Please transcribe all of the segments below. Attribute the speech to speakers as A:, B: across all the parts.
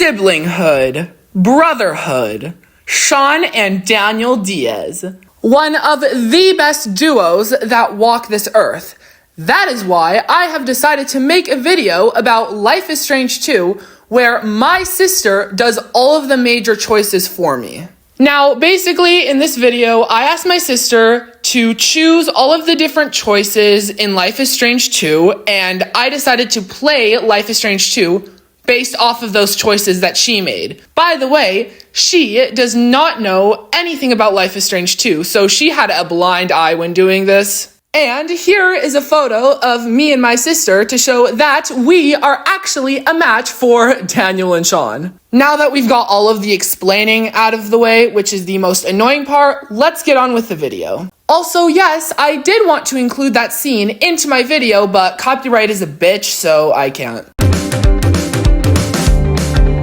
A: siblinghood, brotherhood, Sean and Daniel Diaz. One of the best duos that walk this earth. That is why I have decided to make a video about Life is Strange 2, where my sister does all of the major choices for me. Now, basically, in this video, I asked my sister to choose all of the different choices in Life is Strange 2, and I decided to play Life is Strange 2 based off of those choices that she made. By the way, she does not know anything about Life is Strange 2, so she had a blind eye when doing this. And here is a photo of me and my sister to show that we are actually a match for Daniel and Sean. Now that we've got all of the explaining out of the way, which is the most annoying part, let's get on with the video. Also, yes, I did want to include that scene into my video, but copyright is a bitch, so I can't.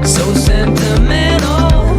B: So sentimental.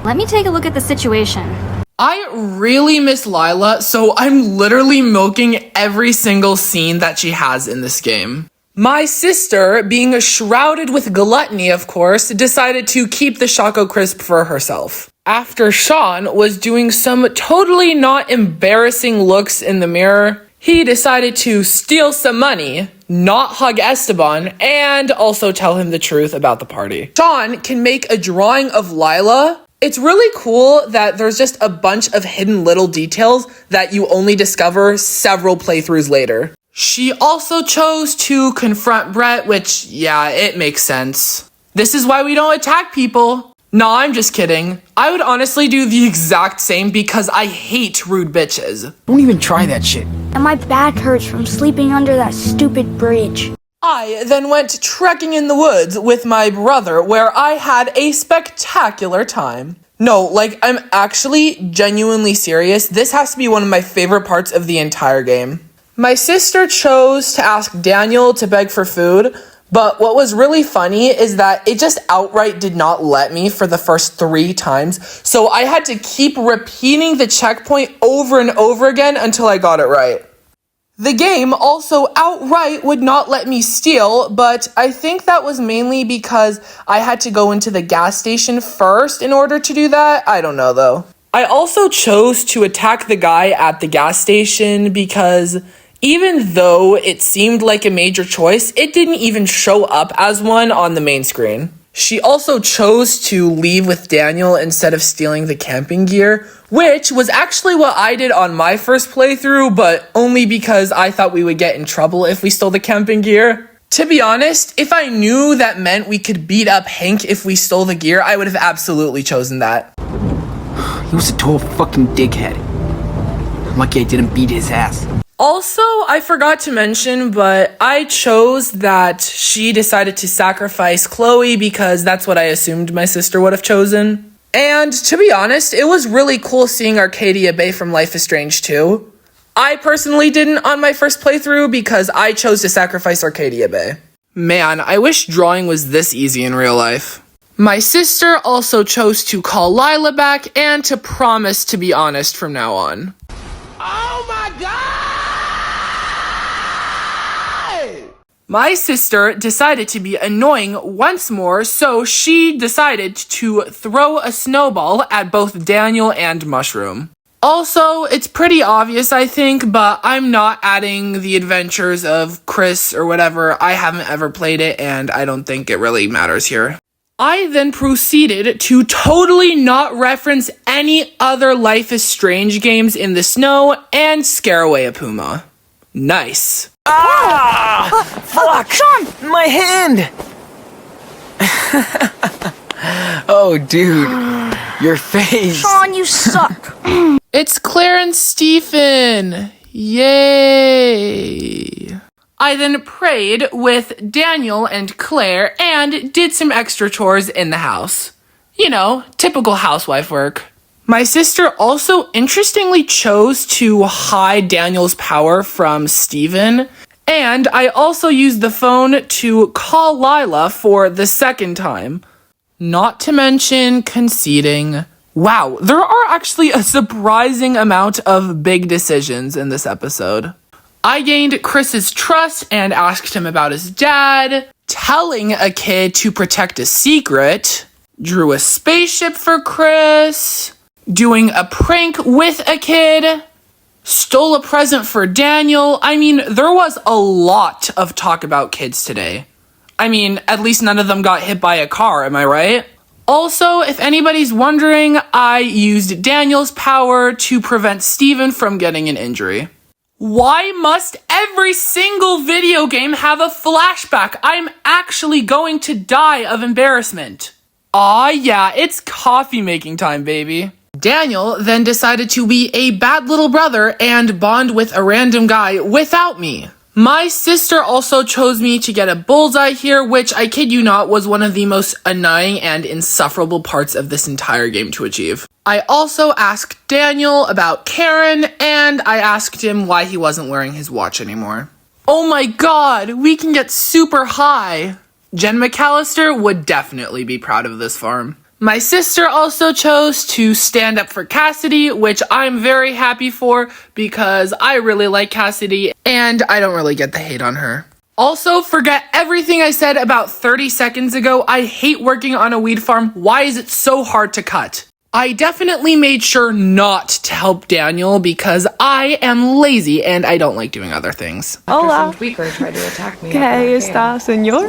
C: Let me take a look at the situation.
A: I really miss Lila, so I'm literally milking every single scene that she has in this game. My sister, being shrouded with gluttony, of course, decided to keep the Choco Crisp for herself. After Sean was doing some totally not embarrassing looks in the mirror, he decided to steal some money, not hug Esteban, and also tell him the truth about the party. Sean can make a drawing of Lila. It's really cool that there's just a bunch of hidden little details that you only discover several playthroughs later. She also chose to confront Brett, which, yeah, it makes sense. This is why we don't attack people. No, I'm just kidding. I would honestly do the exact same because I hate rude bitches.
D: Don't even try that shit.
E: And my back hurts from sleeping under that stupid bridge.
A: I then went trekking in the woods with my brother where I had a spectacular time. No, like, I'm actually genuinely serious. This has to be one of my favorite parts of the entire game. My sister chose to ask Daniel to beg for food, but what was really funny is that it just outright did not let me for the first 3 times, so I had to keep repeating the checkpoint over and over again until I got it right. The game also outright would not let me steal, but I think that was mainly because I had to go into the gas station first in order to do that. I don't know though. I also chose to attack the guy at the gas station because even though it seemed like a major choice, it didn't even show up as one on the main screen. She also chose to leave with Daniel instead of stealing the camping gear, which was actually what I did on my first playthrough, but only because I thought we would get in trouble if we stole the camping gear. To be honest, if I knew that meant we could beat up Hank if we stole the gear, I would have absolutely chosen that.
D: He was a total fucking dickhead. I'm lucky I didn't beat his ass.
A: Also, I forgot to mention, but I chose that she decided to sacrifice Chloe because that's what I assumed my sister would have chosen. And to be honest, it was really cool seeing Arcadia Bay from Life is Strange 2. I personally didn't on my first playthrough because I chose to sacrifice Arcadia Bay. Man, I wish drawing was this easy in real life. My sister also chose to call Lila back and to promise to be honest from now on.
B: Oh my God!
A: My sister decided to be annoying once more, so she decided to throw a snowball at both Daniel and Mushroom. Also, it's pretty obvious, I think, but I'm not adding the adventures of Chris or whatever. I haven't ever played it, and I don't think it really matters here. I then proceeded to totally not reference any other Life is Strange games in the snow and scare away a puma. Nice.
D: Ah! Fuck!
E: Sean!
D: My hand! Oh, dude. Your face.
E: Sean, you suck.
A: It's Claire and Stephen. Yay. I then prayed with Daniel and Claire and did some extra chores in the house. You know, typical housewife work. My sister also interestingly chose to hide Daniel's power from Steven, and I also used the phone to call Lila for the second time. Not to mention conceding. Wow, there are actually a surprising amount of big decisions in this episode. I gained Chris's trust and asked him about his dad. telling a kid to protect a secret, drew a spaceship for Chris, doing a prank with a kid, stole a present for Daniel. I mean, there was a lot of talk about kids today. I mean, at least none of them got hit by a car, am I right? Also, if anybody's wondering, I used Daniel's power to prevent Steven from getting an injury. Why must every single video game have a flashback? I'm actually going to die of embarrassment. Aw, yeah, it's coffee making time, baby. Daniel then decided to be a bad little brother and bond with a random guy without me. My sister also chose me to get a bullseye here, which, I kid you not, was one of the most annoying and insufferable parts of this entire game to achieve. I also asked Daniel about Karen, and I asked him why he wasn't wearing his watch anymore. Oh my god, we can get super high! Jen McAllister would definitely be proud of this farm. My sister also chose to stand up for Cassidy, which I'm very happy for because I really like Cassidy and I don't really get the hate on her. Also, forget everything I said about 30 seconds ago. I hate working on a weed farm. Why is it so hard to cut? I definitely made sure not to help Daniel because I am lazy and I don't like doing other things.
F: Hola. Tweaker tried to attack me.
G: ¿Qué está, señor?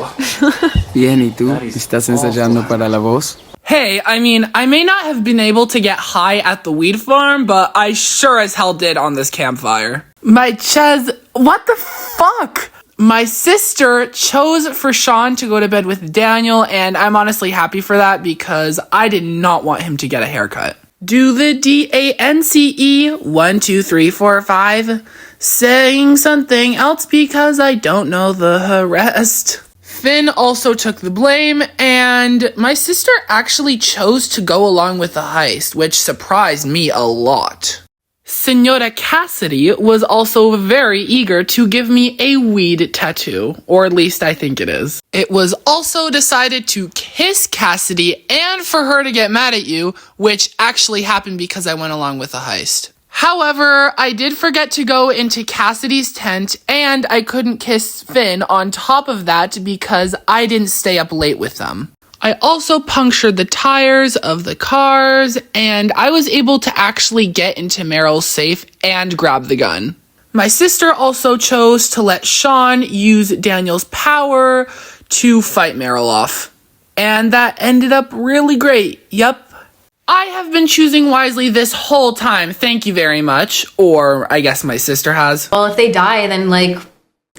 D: Bien, ¿y tú? ¿Estás ensayando para la voz?
A: Hey, I mean, I may not have been able to get high at the weed farm, but I sure as hell did on this campfire. My Ches, what the fuck? My sister chose for Sean to go to bed with Daniel, and I'm honestly happy for that because I did not want him to get a haircut. Do the DANCE 1, 2, 3, 4, 5, saying something else because I don't know the rest. Finn also took the blame, and my sister actually chose to go along with the heist, which surprised me a lot. Senora Cassidy was also very eager to give me a weed tattoo, or at least I think it is. It was also decided to kiss Cassidy and for her to get mad at you, which actually happened because I went along with the heist. However, I did forget to go into Cassidy's tent and I couldn't kiss Finn on top of that because I didn't stay up late with them. I also punctured the tires of the cars and I was able to actually get into Meryl's safe and grab the gun. My sister also chose to let Sean use Daniel's power to fight Meryl off. And that ended up really great. Yup. I have been choosing wisely this whole time, thank you very much. Or I guess my sister has.
F: Well, if they die, then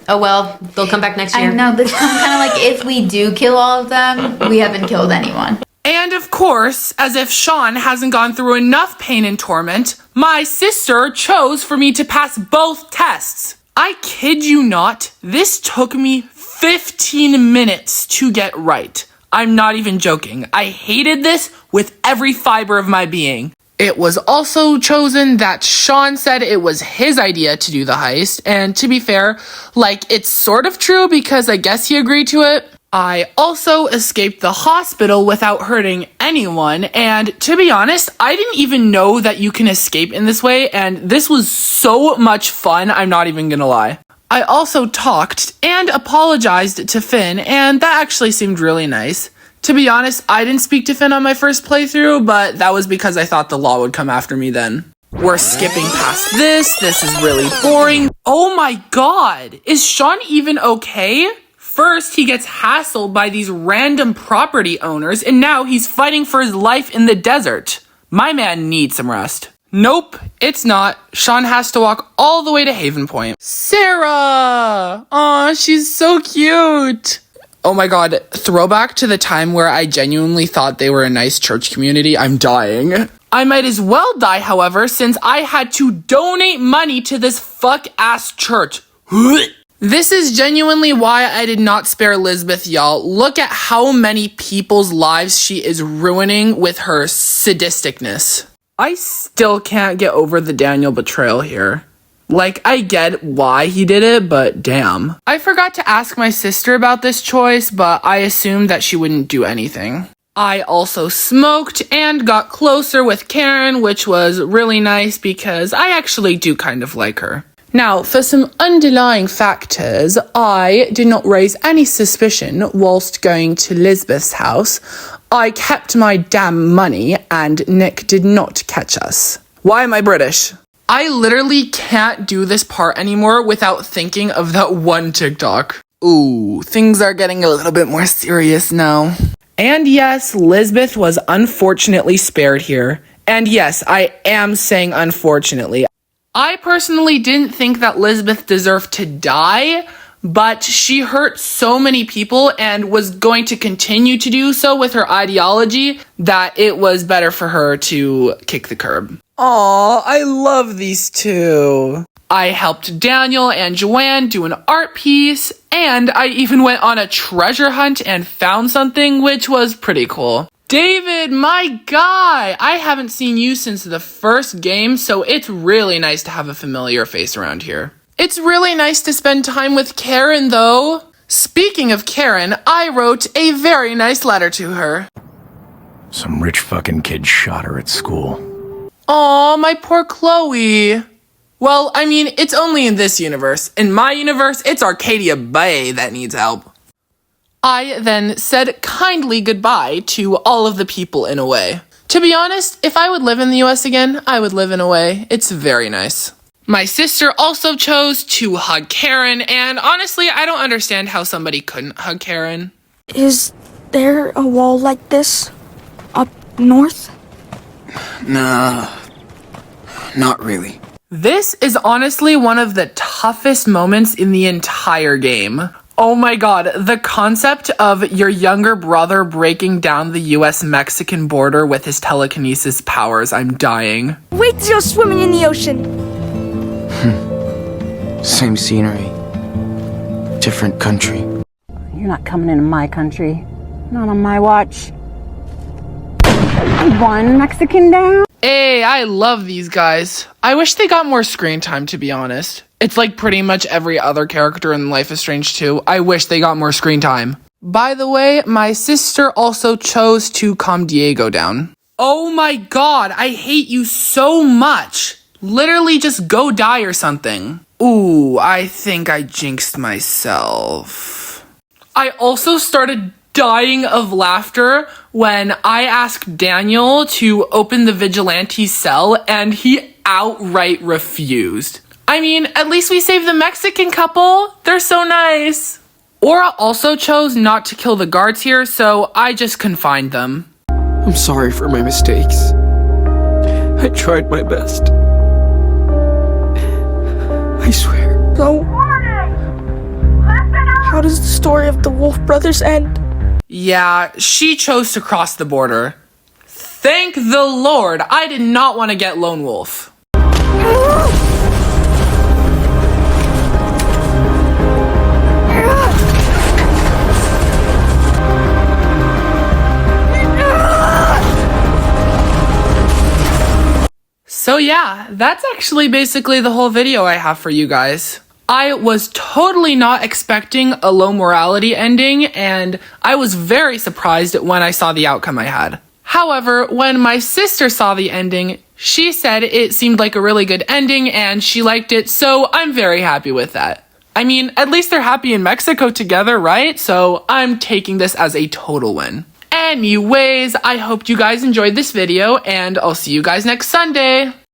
F: oh well, they'll come back next year.
H: I know, this kind of like if we do kill all of them, we haven't killed anyone.
A: And of course, as if Sean hasn't gone through enough pain and torment, my sister chose for me to pass both tests. I kid you not, this took me 15 minutes to get right. I'm not even joking. I hated this with every fiber of my being. It was also chosen that Sean said it was his idea to do the heist, and to be fair, it's sort of true because I guess he agreed to it. I also escaped the hospital without hurting anyone, and to be honest, I didn't even know that you can escape in this way, and this was so much fun, I'm not even gonna lie. I also talked and apologized to Finn, and that actually seemed really nice. To be honest, I didn't speak to Finn on my first playthrough, but that was because I thought the law would come after me then. We're skipping past this. This is really boring. Oh my god! Is Sean even okay? First, he gets hassled by these random property owners, and now he's fighting for his life in the desert. My man needs some rest. Nope, it's not. Sean has to walk all the way to Haven Point. Sarah! Aw, she's so cute! Oh my god, throwback to the time where I genuinely thought they were a nice church community. I'm dying. I might as well die, however, since I had to donate money to this fuck-ass church. This is genuinely why I did not spare Elizabeth, y'all. Look at how many people's lives she is ruining with her sadisticness. I still can't get over the Daniel betrayal here. I get why he did it, but damn. I forgot to ask my sister about this choice, but I assumed that she wouldn't do anything. I also smoked and got closer with Karen, which was really nice because I actually do kind of like her. Now, for some underlying factors, I did not raise any suspicion whilst going to Lisbeth's house. I kept my damn money and Nick did not catch us. Why am I British? I literally can't do this part anymore without thinking of that one TikTok. Ooh, things are getting a little bit more serious now. And yes, Lisbeth was unfortunately spared here. And yes, I am saying unfortunately. I personally didn't think that Lisbeth deserved to die, but she hurt so many people and was going to continue to do so with her ideology that it was better for her to kick the curb. Aw, I love these two. I helped Daniel and Joanne do an art piece, and I even went on a treasure hunt and found something, which was pretty cool. David, my guy! I haven't seen you since the first game, so it's really nice to have a familiar face around here. It's really nice to spend time with Karen, though. Speaking of Karen, I wrote a very nice letter to her.
G: Some rich fucking kid shot her at school.
A: Aw, my poor Chloe. Well, I mean, it's only in this universe. In my universe, it's Arcadia Bay that needs help. I then said kindly goodbye to all of the people in Away. To be honest, if I would live in the US again, I would live in Away. It's very nice. My sister also chose to hug Karen, and honestly, I don't understand how somebody couldn't hug Karen.
E: Is there a wall like this up north?
D: Nah, not really.
A: This is honestly one of the toughest moments in the entire game. Oh my god, the concept of your younger brother breaking down the US-Mexican border with his telekinesis powers, I'm dying.
E: Wait till you're swimming in the ocean.
D: Same scenery. Different country.
I: You're not coming into my country. Not on my watch. One Mexican down.
A: Hey, I love these guys. I wish they got more screen time, to be honest. It's like pretty much every other character in Life is Strange 2. I wish they got more screen time. By the way, my sister also chose to calm Diego down. Oh my god, I hate you so much. Literally just go die or something. Ooh, I think I jinxed myself. I also started dying of laughter when I asked Daniel to open the vigilante's cell and he outright refused. I mean, at least we saved the Mexican couple. They're so nice. Aura also chose not to kill the guards here, so I just confined them.
D: I'm sorry for my mistakes. I tried my best. I swear.
E: So, how does the story of the Wolf Brothers end?
A: Yeah, she chose to cross the border. Thank the Lord, I did not want to get Lone Wolf. So yeah, that's actually basically the whole video I have for you guys. I was totally not expecting a low morality ending, and I was very surprised when I saw the outcome I had. However, when my sister saw the ending, she said it seemed like a really good ending and she liked it, so I'm very happy with that. I mean, at least they're happy in Mexico together, right? So I'm taking this as a total win. Anyways, I hope you guys enjoyed this video, and I'll see you guys next Sunday.